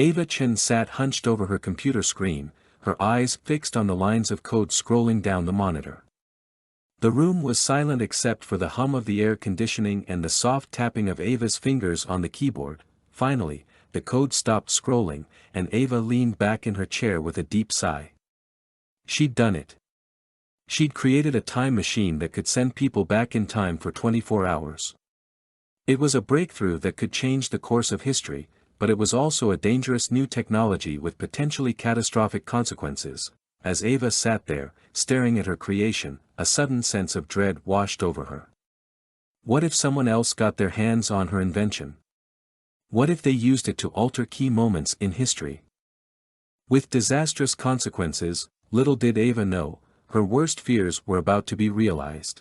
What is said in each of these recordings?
Ava Chen sat hunched over her computer screen, her eyes fixed on the lines of code scrolling down the monitor. The room was silent except for the hum of the air conditioning and the soft tapping of Ava's fingers on the keyboard. Finally, the code stopped scrolling, and Ava leaned back in her chair with a deep sigh. She'd done it. She'd created a time machine that could send people back in time for 24 hours. It was a breakthrough that could change the course of history, but it was also a dangerous new technology with potentially catastrophic consequences. As Ava sat there, staring at her creation, a sudden sense of dread washed over her. What if someone else got their hands on her invention? What if they used it to alter key moments in history? With disastrous consequences, little did Ava know, her worst fears were about to be realized.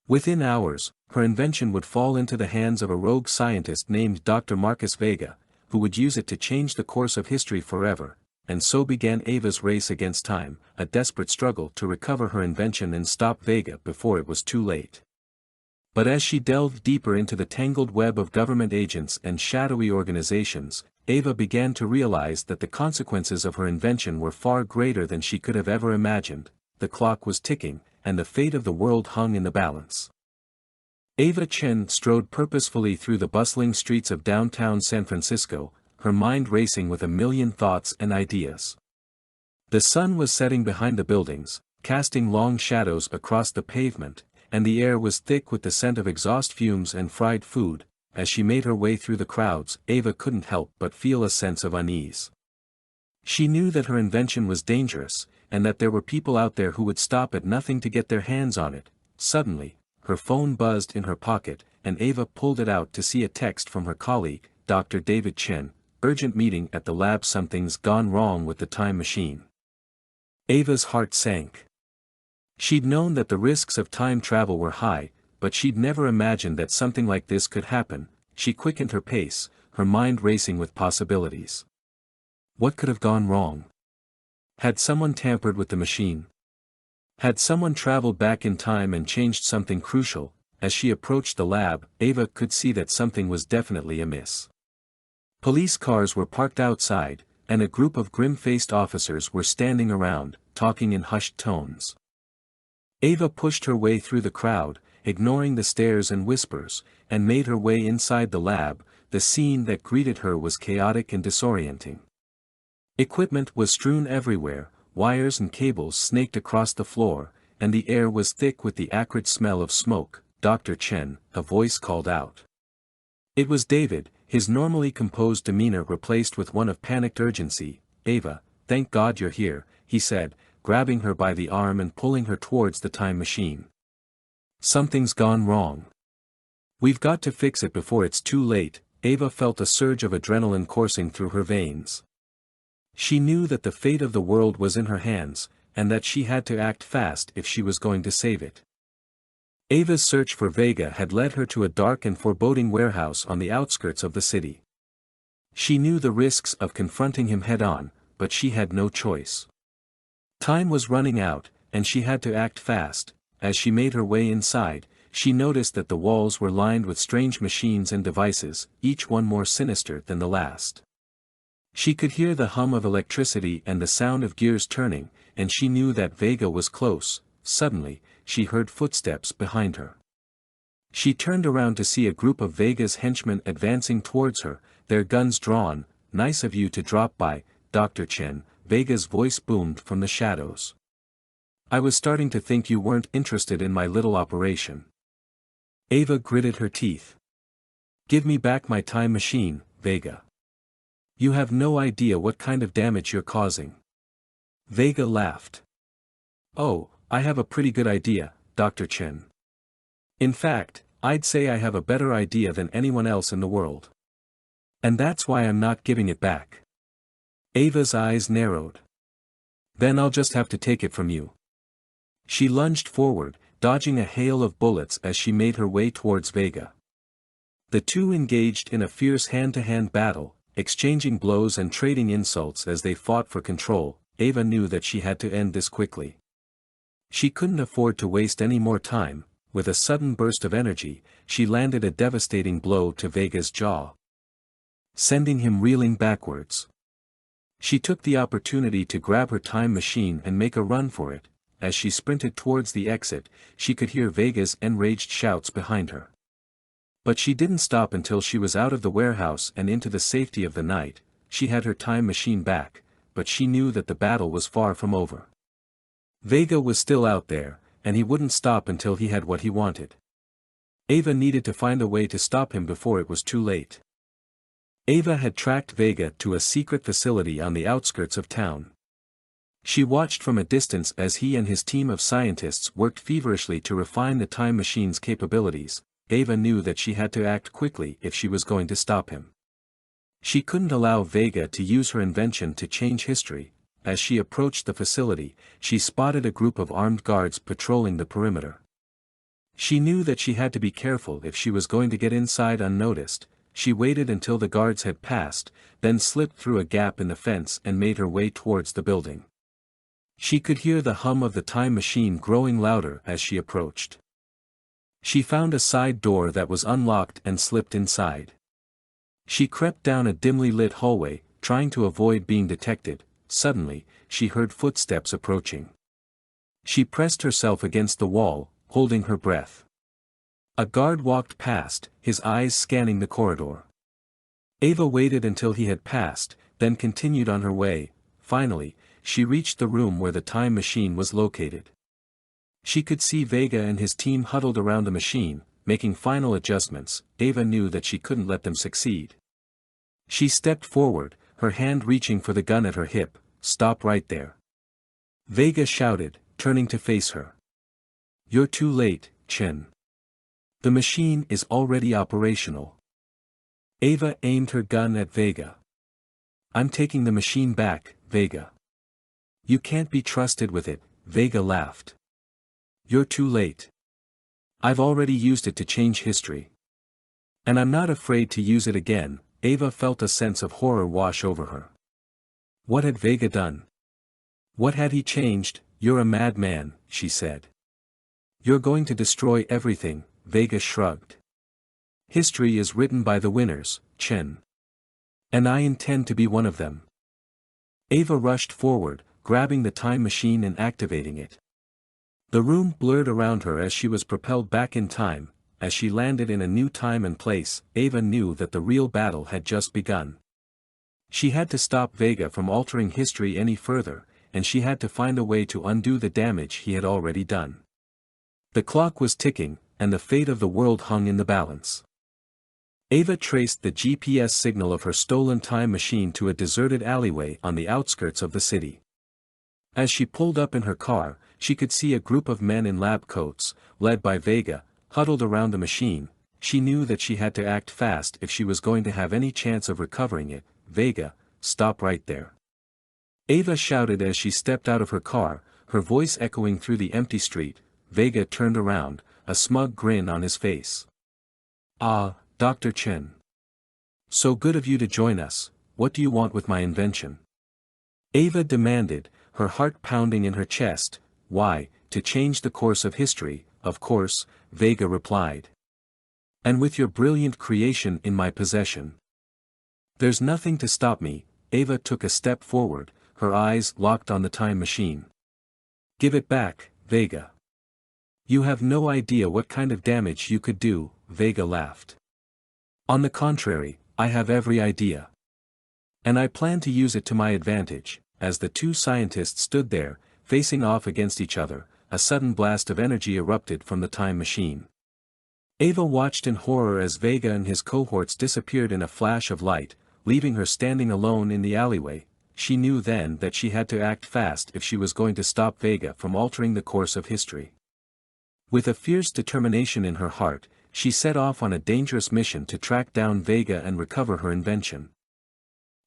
Within hours, her invention would fall into the hands of a rogue scientist named Dr. Marcus Vega, who would use it to change the course of history forever. And so began Ava's race against time, a desperate struggle to recover her invention and stop Vega before it was too late. But as she delved deeper into the tangled web of government agents and shadowy organizations, Ava began to realize that the consequences of her invention were far greater than she could have ever imagined. The clock was ticking, and the fate of the world hung in the balance. Ava Chen strode purposefully through the bustling streets of downtown San Francisco, her mind racing with a million thoughts and ideas. The sun was setting behind the buildings, casting long shadows across the pavement, and the air was thick with the scent of exhaust fumes and fried food. As she made her way through the crowds, Ava couldn't help but feel a sense of unease. She knew that her invention was dangerous, and that there were people out there who would stop at nothing to get their hands on it. Suddenly, her phone buzzed in her pocket, and Ava pulled it out to see a text from her colleague, Dr. David Chen. Urgent meeting at the lab. Something's gone wrong with the time machine. Ava's heart sank. She'd known that the risks of time travel were high, but she'd never imagined that something like this could happen. She quickened her pace, her mind racing with possibilities. What could have gone wrong? Had someone tampered with the machine? Had someone traveled back in time and changed something crucial? As she approached the lab, Ava could see that something was definitely amiss. Police cars were parked outside, and a group of grim-faced officers were standing around, talking in hushed tones. Ava pushed her way through the crowd, ignoring the stares and whispers, and made her way inside the lab. The scene that greeted her was chaotic and disorienting. Equipment was strewn everywhere, wires and cables snaked across the floor, and the air was thick with the acrid smell of smoke. Dr. Chen, a voice called out. It was David, his normally composed demeanor replaced with one of panicked urgency. Ava, thank God you're here, he said, grabbing her by the arm and pulling her towards the time machine. Something's gone wrong. We've got to fix it before it's too late. Ava felt a surge of adrenaline coursing through her veins. She knew that the fate of the world was in her hands, and that she had to act fast if she was going to save it. Ava's search for Vega had led her to a dark and foreboding warehouse on the outskirts of the city. She knew the risks of confronting him head-on, but she had no choice. Time was running out, and she had to act fast. As she made her way inside, she noticed that the walls were lined with strange machines and devices, each one more sinister than the last. She could hear the hum of electricity and the sound of gears turning, and she knew that Vega was close. Suddenly, she heard footsteps behind her. She turned around to see a group of Vega's henchmen advancing towards her, their guns drawn. Nice of you to drop by, Dr. Chen, Vega's voice boomed from the shadows. I was starting to think you weren't interested in my little operation. Ava gritted her teeth. Give me back my time machine, Vega. You have no idea what kind of damage you're causing. Vega laughed. Oh, I have a pretty good idea, Dr. Chen. In fact, I'd say I have a better idea than anyone else in the world. And that's why I'm not giving it back. Ava's eyes narrowed. Then I'll just have to take it from you. She lunged forward, dodging a hail of bullets as she made her way towards Vega. The two engaged in a fierce hand-to-hand battle, exchanging blows and trading insults as they fought for control. Ava knew that she had to end this quickly. She couldn't afford to waste any more time. With a sudden burst of energy, she landed a devastating blow to Vega's jaw. sending him reeling backwards. She took the opportunity to grab her time machine and make a run for it. As she sprinted towards the exit, she could hear Vega's enraged shouts behind her. But she didn't stop until she was out of the warehouse and into the safety of the night. She had her time machine back, but she knew that the battle was far from over. Vega was still out there, and he wouldn't stop until he had what he wanted. Ava needed to find a way to stop him before it was too late. Ava had tracked Vega to a secret facility on the outskirts of town. She watched from a distance as he and his team of scientists worked feverishly to refine the time machine's capabilities. Ava knew that she had to act quickly if she was going to stop him. She couldn't allow Vega to use her invention to change history. As she approached the facility, she spotted a group of armed guards patrolling the perimeter. She knew that she had to be careful if she was going to get inside unnoticed. She waited until the guards had passed, then slipped through a gap in the fence and made her way towards the building. She could hear the hum of the time machine growing louder as she approached. She found a side door that was unlocked and slipped inside. She crept down a dimly lit hallway, trying to avoid being detected. Suddenly, she heard footsteps approaching. She pressed herself against the wall, holding her breath. A guard walked past, his eyes scanning the corridor. Ava waited until he had passed, then continued on her way. Finally, she reached the room where the time machine was located. She could see Vega and his team huddled around the machine, making final adjustments. Ava knew that she couldn't let them succeed. She stepped forward, her hand reaching for the gun at her hip. "Stop right there!" Vega shouted, turning to face her. "You're too late, Chen. The machine is already operational." Ava aimed her gun at Vega. "I'm taking the machine back, Vega." "You can't be trusted with it," Vega laughed. "You're too late. I've already used it to change history. And I'm not afraid to use it again." Ava felt a sense of horror wash over her. What had Vega done? What had he changed? "You're a madman," she said. "You're going to destroy everything," Vega shrugged. "History is written by the winners, Chen. And I intend to be one of them." Ava rushed forward, grabbing the time machine and activating it. The room blurred around her as she was propelled back in time. As she landed in a new time and place, Ava knew that the real battle had just begun. She had to stop Vega from altering history any further, and she had to find a way to undo the damage he had already done. The clock was ticking, and the fate of the world hung in the balance. Ava traced the GPS signal of her stolen time machine to a deserted alleyway on the outskirts of the city. As she pulled up in her car, she could see a group of men in lab coats, led by Vega, huddled around the machine. She knew that she had to act fast if she was going to have any chance of recovering it. "Vega, stop right there!" Ava shouted as she stepped out of her car, her voice echoing through the empty street. Vega turned around, a smug grin on his face. "Ah, Dr. Chen. So good of you to join us. What do you want with my invention?" Ava demanded, her heart pounding in her chest. "Why, to change the course of history, of course," Vega replied. "And with your brilliant creation in my possession. There's nothing to stop me." Ava took a step forward, her eyes locked on the time machine. "Give it back, Vega. You have no idea what kind of damage you could do," Vega laughed. "On the contrary, I have every idea. And I plan to use it to my advantage." As the two scientists stood there, facing off against each other, a sudden blast of energy erupted from the time machine. Ava watched in horror as Vega and his cohorts disappeared in a flash of light, leaving her standing alone in the alleyway. She knew then that she had to act fast if she was going to stop Vega from altering the course of history. With a fierce determination in her heart, she set off on a dangerous mission to track down Vega and recover her invention.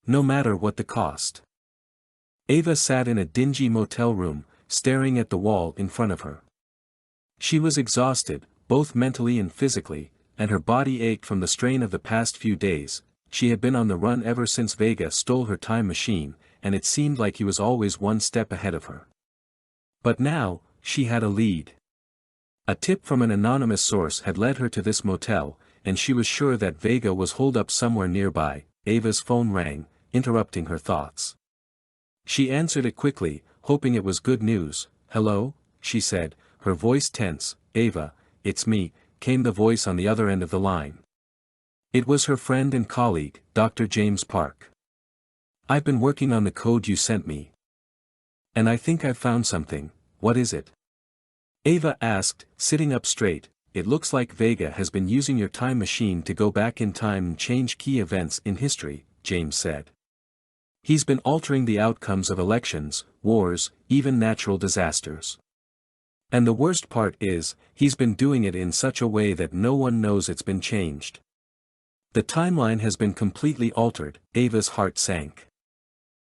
No matter what the cost. Ava sat in a dingy motel room, staring at the wall in front of her. She was exhausted, both mentally and physically, and her body ached from the strain of the past few days. She had been on the run ever since Vega stole her time machine, and it seemed like he was always one step ahead of her. But now, she had a lead. A tip from an anonymous source had led her to this motel, and she was sure that Vega was holed up somewhere nearby. Ava's phone rang, interrupting her thoughts. She answered it quickly, hoping it was good news. "Hello?" she said, her voice tense. "Ava, it's me," came the voice on the other end of the line. It was her friend and colleague, Dr. James Park. "I've been working on the code you sent me. And I think I've found something. What is it?" Ava asked, sitting up straight. "It looks like Vega has been using your time machine to go back in time and change key events in history," James said. "He's been altering the outcomes of elections, wars, even natural disasters. And the worst part is, he's been doing it in such a way that no one knows it's been changed. The timeline has been completely altered." Ava's heart sank.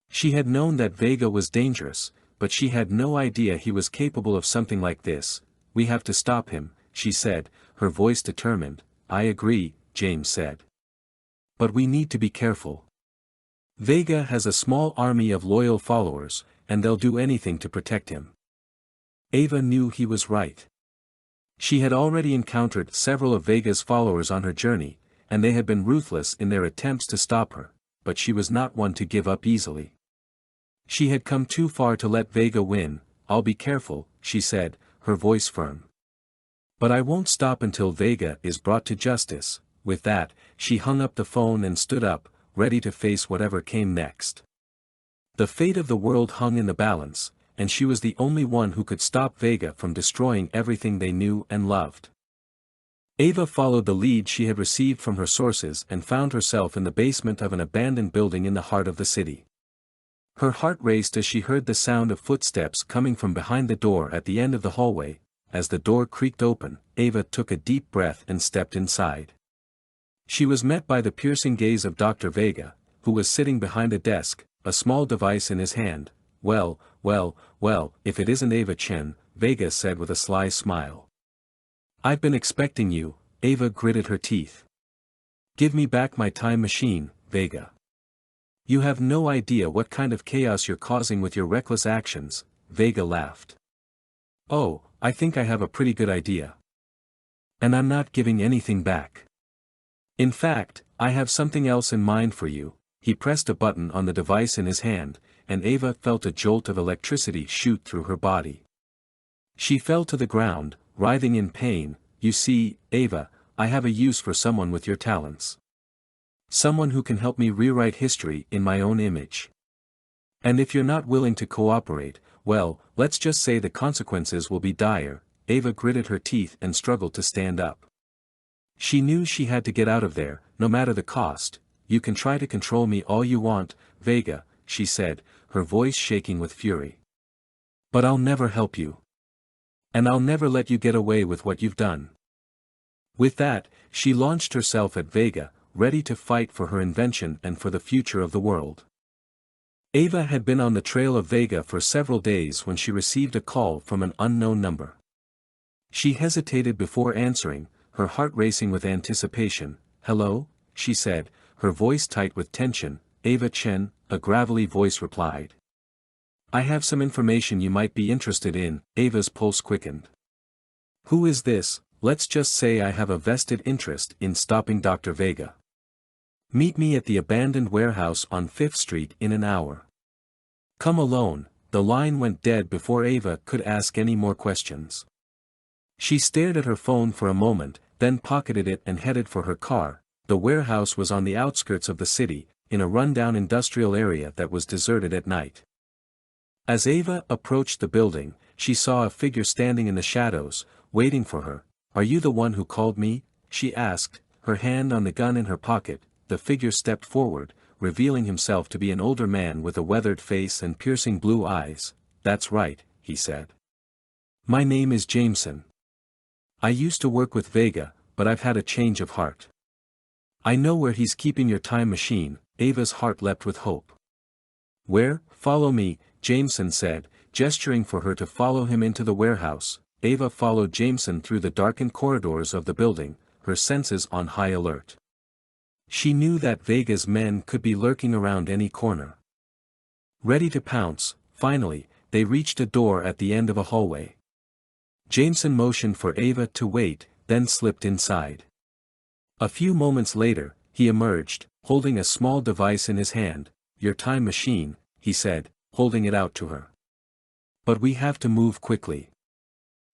She had known that Vega was dangerous, but she had no idea he was capable of something like this. "We have to stop him," she said, her voice determined. "I agree," James said. "But we need to be careful. Vega has a small army of loyal followers, and they'll do anything to protect him." Ava knew he was right. She had already encountered several of Vega's followers on her journey, and they had been ruthless in their attempts to stop her, but she was not one to give up easily. She had come too far to let Vega win. "I'll be careful," she said, her voice firm. "But I won't stop until Vega is brought to justice." With that, she hung up the phone and stood up, ready to face whatever came next. The fate of the world hung in the balance, and she was the only one who could stop Vega from destroying everything they knew and loved. Ava followed the lead she had received from her sources and found herself in the basement of an abandoned building in the heart of the city. Her heart raced as she heard the sound of footsteps coming from behind the door at the end of the hallway. As the door creaked open, Ava took a deep breath and stepped inside. She was met by the piercing gaze of Dr. Vega, who was sitting behind a desk, a small device in his hand. Well, if it isn't Ava Chen," Vega said with a sly smile. "I've been expecting you." Ava gritted her teeth. "Give me back my time machine, Vega. You have no idea what kind of chaos you're causing with your reckless actions." Vega laughed. "Oh, I think I have a pretty good idea. And I'm not giving anything back. In fact, I have something else in mind for you." He pressed a button on the device in his hand, and Ava felt a jolt of electricity shoot through her body. She fell to the ground, writhing in pain. "You see, Ava, I have a use for someone with your talents. Someone who can help me rewrite history in my own image. And if you're not willing to cooperate, well, let's just say the consequences will be dire." Ava gritted her teeth and struggled to stand up. She knew she had to get out of there, no matter the cost. "You can try to control me all you want, Vega," she said, her voice shaking with fury. "But I'll never help you. And I'll never let you get away with what you've done." With that, she launched herself at Vega, ready to fight for her invention and for the future of the world. Ava had been on the trail of Vega for several days when she received a call from an unknown number. She hesitated before answering, her heart racing with anticipation. "Hello?" she said, her voice tight with tension. "Ava Chen," a gravelly voice replied. "I have some information you might be interested in." Ava's pulse quickened. "Who is this?" "Let's just say I have a vested interest in stopping Dr. Vega. Meet me at the abandoned warehouse on 5th Street in an hour. Come alone." The line went dead before Ava could ask any more questions. She stared at her phone for a moment, then pocketed it and headed for her car. The warehouse was on the outskirts of the city, in a rundown industrial area that was deserted at night. As Ava approached the building, she saw a figure standing in the shadows, waiting for her. "Are you the one who called me?" she asked, her hand on the gun in her pocket. The figure stepped forward, revealing himself to be an older man with a weathered face and piercing blue eyes. "That's right," he said. "My name is Jameson. I used to work with Vega, but I've had a change of heart. I know where he's keeping your time machine." Ava's heart leapt with hope. "Where?" "Follow me," Jameson said, gesturing for her to follow him into the warehouse. Ava followed Jameson through the darkened corridors of the building, her senses on high alert. She knew that Vega's men could be lurking around any corner, ready to pounce. Finally, they reached a door at the end of a hallway. Jameson motioned for Ava to wait, then slipped inside. A few moments later, he emerged, holding a small device in his hand. Your time machine, he said, holding it out to her. But we have to move quickly.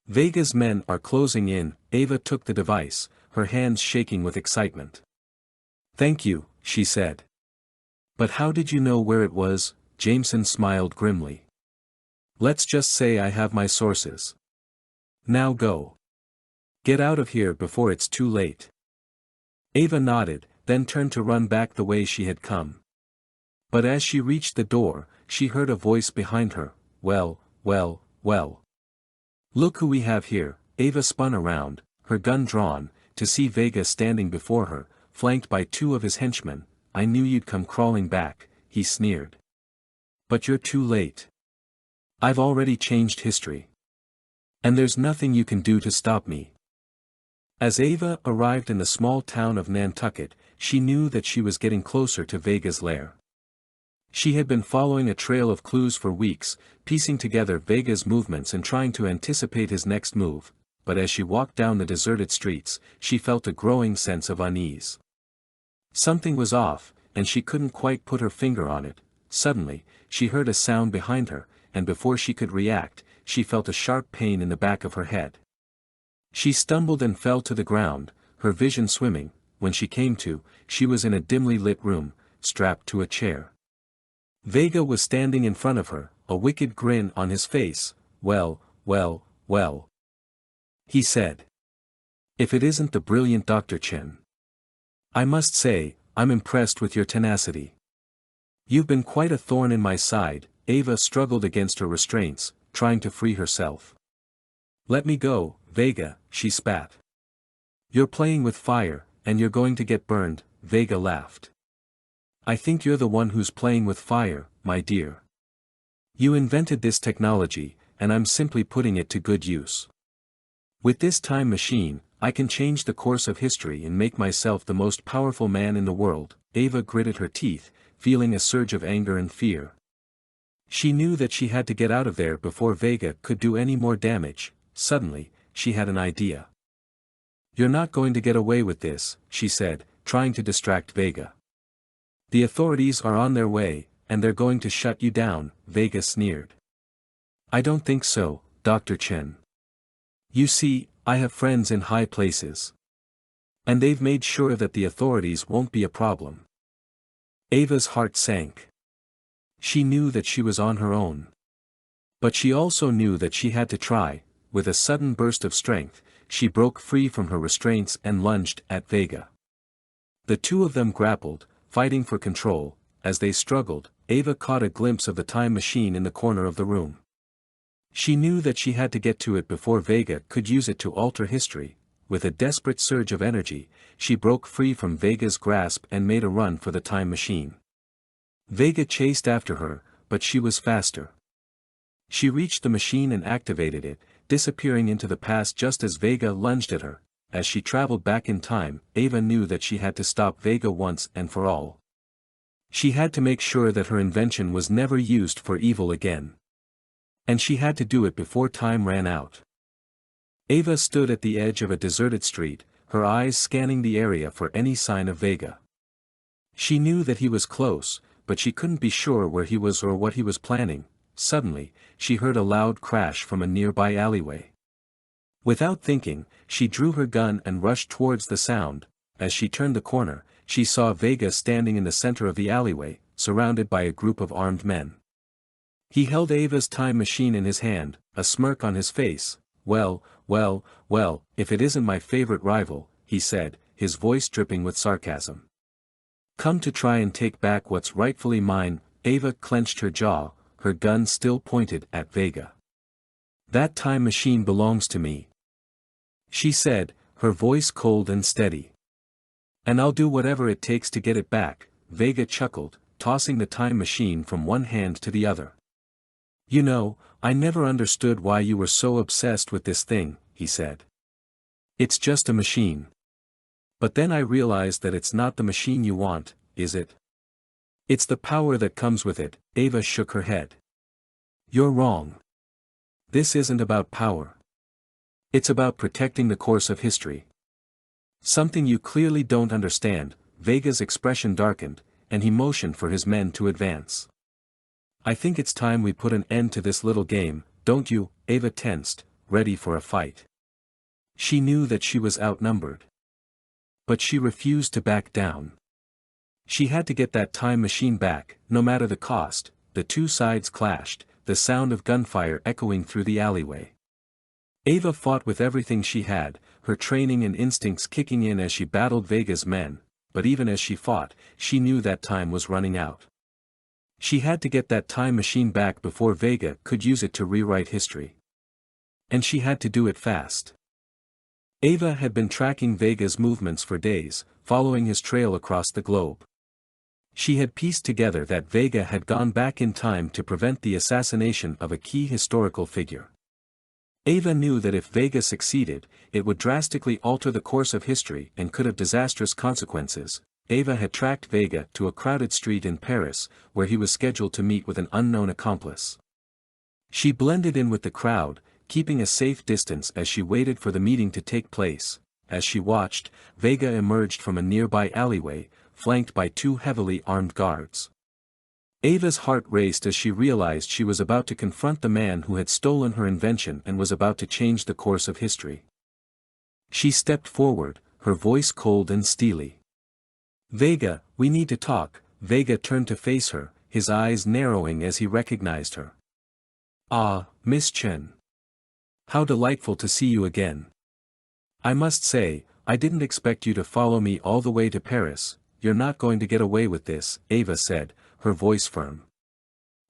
Vega's men are closing in. Ava took the device, her hands shaking with excitement. Thank you, she said. But how did you know where it was? Jameson smiled grimly. Let's just say I have my sources. Now go. Get out of here before it's too late. Ava nodded, then turned to run back the way she had come. But as she reached the door, she heard a voice behind her. Well, well, well. Look who we have here. Ava spun around, her gun drawn, to see Vega standing before her, flanked by two of his henchmen. I knew you'd come crawling back, he sneered. But you're too late. I've already changed history. And there's nothing you can do to stop me. As Ava arrived in the small town of Nantucket, she knew that she was getting closer to Vega's lair. She had been following a trail of clues for weeks, piecing together Vega's movements and trying to anticipate his next move, but as she walked down the deserted streets, she felt a growing sense of unease. Something was off, and she couldn't quite put her finger on it. Suddenly, she heard a sound behind her, and before she could react, she felt a sharp pain in the back of her head. She stumbled and fell to the ground, her vision swimming. When she came to, she was in a dimly lit room, strapped to a chair. Vega was standing in front of her, a wicked grin on his face. Well, well, well, he said. If it isn't the brilliant Dr. Chen. I must say, I'm impressed with your tenacity. You've been quite a thorn in my side. Ava struggled against her restraints, trying to free herself. Let me go, Vega, she spat. You're playing with fire, and you're going to get burned, Vega laughed. I think you're the one who's playing with fire, my dear. You invented this technology, and I'm simply putting it to good use. With this time machine, I can change the course of history and make myself the most powerful man in the world. Ava gritted her teeth, feeling a surge of anger and fear. She knew that she had to get out of there before Vega could do any more damage. Suddenly, she had an idea. You're not going to get away with this, she said, trying to distract Vega. The authorities are on their way, and they're going to shut you down, Vega sneered. I don't think so, Dr. Chen. You see, I have friends in high places. And they've made sure that the authorities won't be a problem. Ava's heart sank. She knew that she was on her own. But she also knew that she had to try. With a sudden burst of strength, she broke free from her restraints and lunged at Vega. The two of them grappled, fighting for control. As they struggled, Ava caught a glimpse of the time machine in the corner of the room. She knew that she had to get to it before Vega could use it to alter history. With a desperate surge of energy, she broke free from Vega's grasp and made a run for the time machine. Vega chased after her, but she was faster. She reached the machine and activated it, disappearing into the past just as Vega lunged at her. As she traveled back in time, Ava knew that she had to stop Vega once and for all. She had to make sure that her invention was never used for evil again. And she had to do it before time ran out. Ava stood at the edge of a deserted street, her eyes scanning the area for any sign of Vega. She knew that he was close, but she couldn't be sure where he was or what he was planning. Suddenly, she heard a loud crash from a nearby alleyway. Without thinking, she drew her gun and rushed towards the sound. As she turned the corner, she saw Vega standing in the center of the alleyway, surrounded by a group of armed men. He held Ava's time machine in his hand, a smirk on his face. Well, well, well, if it isn't my favorite rival, he said, his voice dripping with sarcasm. Come to try and take back what's rightfully mine. Ava clenched her jaw, her gun still pointed at Vega. That time machine belongs to me, she said, her voice cold and steady. And I'll do whatever it takes to get it back, Vega chuckled, tossing the time machine from one hand to the other. You know, I never understood why you were so obsessed with this thing, he said. It's just a machine. But then I realized that it's not the machine you want, is it? It's the power that comes with it. Ava shook her head. You're wrong. This isn't about power. It's about protecting the course of history. Something you clearly don't understand, Vega's expression darkened, and he motioned for his men to advance. "I think it's time we put an end to this little game, don't you?" Ava tensed, ready for a fight. She knew that she was outnumbered. But she refused to back down. She had to get that time machine back, no matter the cost. The two sides clashed, the sound of gunfire echoing through the alleyway. Ava fought with everything she had, her training and instincts kicking in as she battled Vega's men, but even as she fought, she knew that time was running out. She had to get that time machine back before Vega could use it to rewrite history. And she had to do it fast. Ava had been tracking Vega's movements for days, following his trail across the globe. She had pieced together that Vega had gone back in time to prevent the assassination of a key historical figure. Ava knew that if Vega succeeded, it would drastically alter the course of history and could have disastrous consequences. Ava had tracked Vega to a crowded street in Paris, where he was scheduled to meet with an unknown accomplice. She blended in with the crowd, keeping a safe distance as she waited for the meeting to take place. As she watched, Vega emerged from a nearby alleyway, flanked by two heavily armed guards. Ava's heart raced as she realized she was about to confront the man who had stolen her invention and was about to change the course of history. She stepped forward, her voice cold and steely. "Vega, we need to talk." Vega turned to face her, his eyes narrowing as he recognized her. "Ah, Miss Chen. How delightful to see you again. I must say, I didn't expect you to follow me all the way to Paris. You're not going to get away with this," Ava said, her voice firm.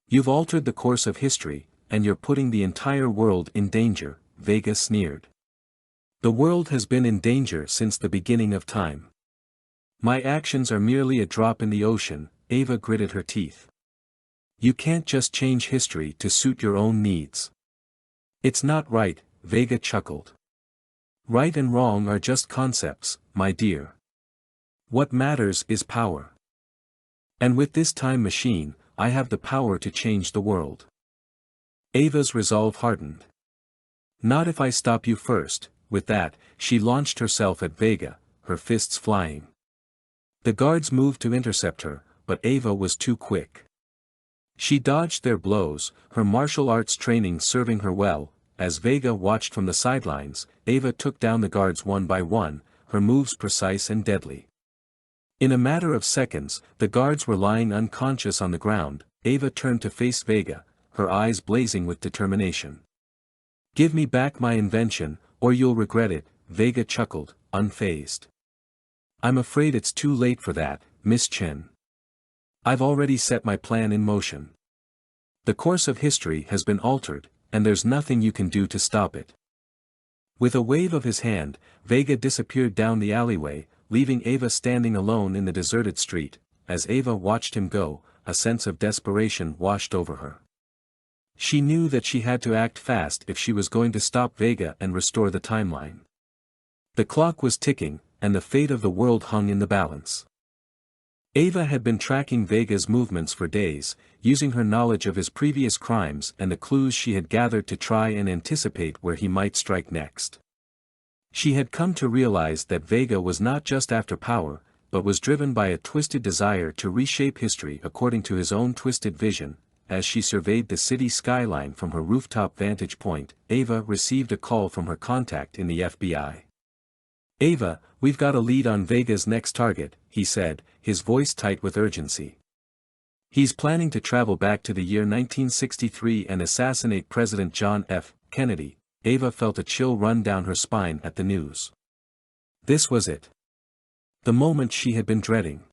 "You've altered the course of history, and you're putting the entire world in danger," Vega sneered. "The world has been in danger since the beginning of time. My actions are merely a drop in the ocean," Ava gritted her teeth. "You can't just change history to suit your own needs." "It's not right," Vega chuckled. "Right and wrong are just concepts, my dear. What matters is power. And with this time machine, I have the power to change the world." Ava's resolve hardened. "Not if I stop you first." With that, she launched herself at Vega, her fists flying. The guards moved to intercept her, but Ava was too quick. She dodged their blows, her martial arts training serving her well. As Vega watched from the sidelines, Ava took down the guards one by one, her moves precise and deadly. In a matter of seconds, the guards were lying unconscious on the ground. Ava turned to face Vega, her eyes blazing with determination. "Give me back my invention, or you'll regret it," Vega chuckled, unfazed. "I'm afraid it's too late for that, Miss Chen. I've already set my plan in motion. The course of history has been altered, and there's nothing you can do to stop it." With a wave of his hand, Vega disappeared down the alleyway, leaving Ava standing alone in the deserted street. As Ava watched him go, a sense of desperation washed over her. She knew that she had to act fast if she was going to stop Vega and restore the timeline. The clock was ticking, and the fate of the world hung in the balance. Ava had been tracking Vega's movements for days, using her knowledge of his previous crimes and the clues she had gathered to try and anticipate where he might strike next. She had come to realize that Vega was not just after power, but was driven by a twisted desire to reshape history according to his own twisted vision. As she surveyed the city skyline from her rooftop vantage point, Ava received a call from her contact in the FBI. "Ava, we've got a lead on Vega's next target," he said, his voice tight with urgency. "He's planning to travel back to the year 1963 and assassinate President John F. Kennedy." Ava felt a chill run down her spine at the news. This was it. The moment she had been dreading.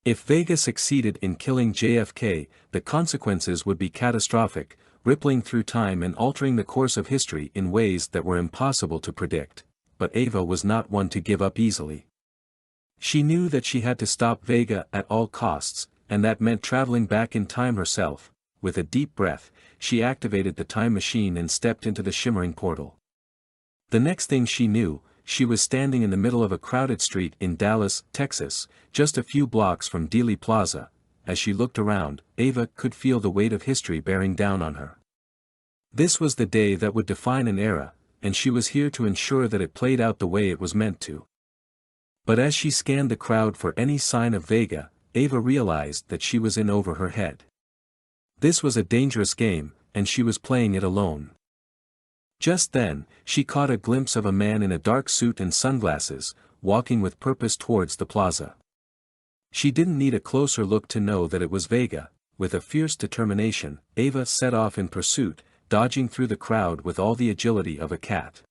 If Vega succeeded in killing JFK, the consequences would be catastrophic, rippling through time and altering the course of history in ways that were impossible to predict. But Ava was not one to give up easily. She knew that she had to stop Vega at all costs, and that meant traveling back in time herself. With a deep breath, she activated the time machine and stepped into the shimmering portal. The next thing she knew, she was standing in the middle of a crowded street in Dallas, Texas, just a few blocks from Dealey Plaza. As she looked around, Ava could feel the weight of history bearing down on her. This was the day that would define an era, and she was here to ensure that it played out the way it was meant to. But as she scanned the crowd for any sign of Vega, Ava realized that she was in over her head. This was a dangerous game, and she was playing it alone. Just then, she caught a glimpse of a man in a dark suit and sunglasses, walking with purpose towards the plaza. She didn't need a closer look to know that it was Vega. With a fierce determination, Ava set off in pursuit, dodging through the crowd with all the agility of a cat.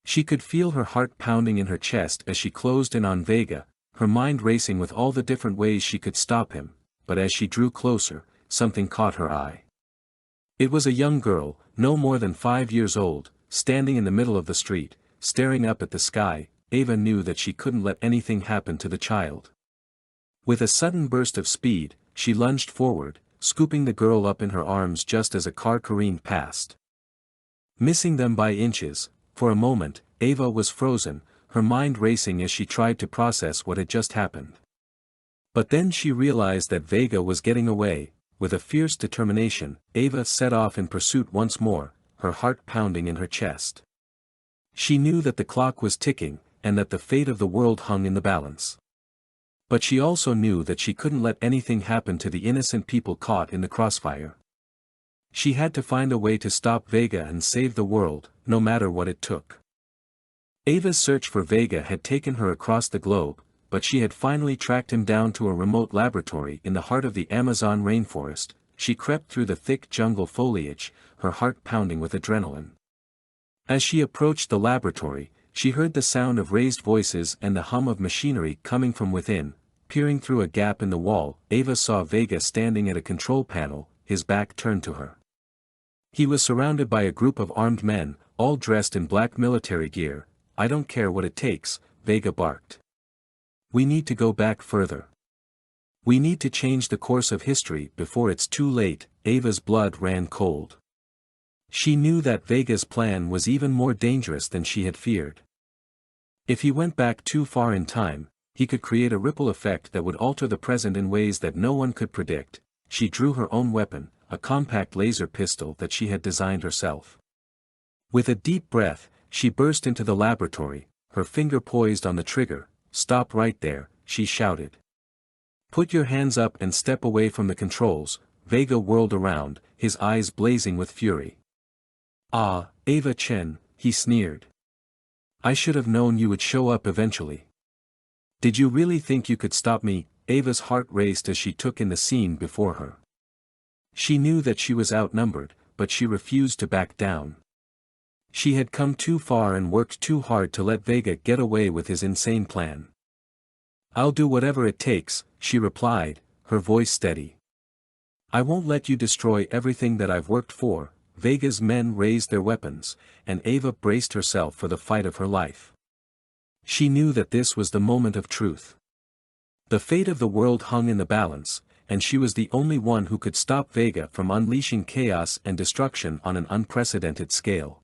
She could feel her heart pounding in her chest as she closed in on Vega, her mind racing with all the different ways she could stop him, but as she drew closer, something caught her eye. It was a young girl, no more than 5 years old, standing in the middle of the street, staring up at the sky. Ava knew that she couldn't let anything happen to the child. With a sudden burst of speed, she lunged forward, scooping the girl up in her arms just as a car careened past. Missing them by inches, for a moment, Ava was frozen, her mind racing as she tried to process what had just happened. But then she realized that Vega was getting away. With a fierce determination, Ava set off in pursuit once more, her heart pounding in her chest. She knew that the clock was ticking, and that the fate of the world hung in the balance. But she also knew that she couldn't let anything happen to the innocent people caught in the crossfire. She had to find a way to stop Vega and save the world, no matter what it took. Ava's search for Vega had taken her across the globe, but she had finally tracked him down to a remote laboratory in the heart of the Amazon rainforest. She crept through the thick jungle foliage, her heart pounding with adrenaline. As she approached the laboratory, she heard the sound of raised voices and the hum of machinery coming from within. Peering through a gap in the wall, Ava saw Vega standing at a control panel, his back turned to her. He was surrounded by a group of armed men, all dressed in black military gear. "I don't care what it takes," Vega barked. "We need to go back further. We need to change the course of history before it's too late." Ava's blood ran cold. She knew that Vega's plan was even more dangerous than she had feared. If he went back too far in time, he could create a ripple effect that would alter the present in ways that no one could predict. She drew her own weapon, a compact laser pistol that she had designed herself. With a deep breath, she burst into the laboratory, her finger poised on the trigger. "Stop right there," she shouted. "Put your hands up and step away from the controls." Vega whirled around, his eyes blazing with fury. "Ah, Ava Chen," he sneered. "I should have known you would show up eventually. Did you really think you could stop me?" Ava's heart raced as she took in the scene before her. She knew that she was outnumbered, but she refused to back down. She had come too far and worked too hard to let Vega get away with his insane plan. "I'll do whatever it takes," she replied, her voice steady. "I won't let you destroy everything that I've worked for." Vega's men raised their weapons, and Ava braced herself for the fight of her life. She knew that this was the moment of truth. The fate of the world hung in the balance, and she was the only one who could stop Vega from unleashing chaos and destruction on an unprecedented scale.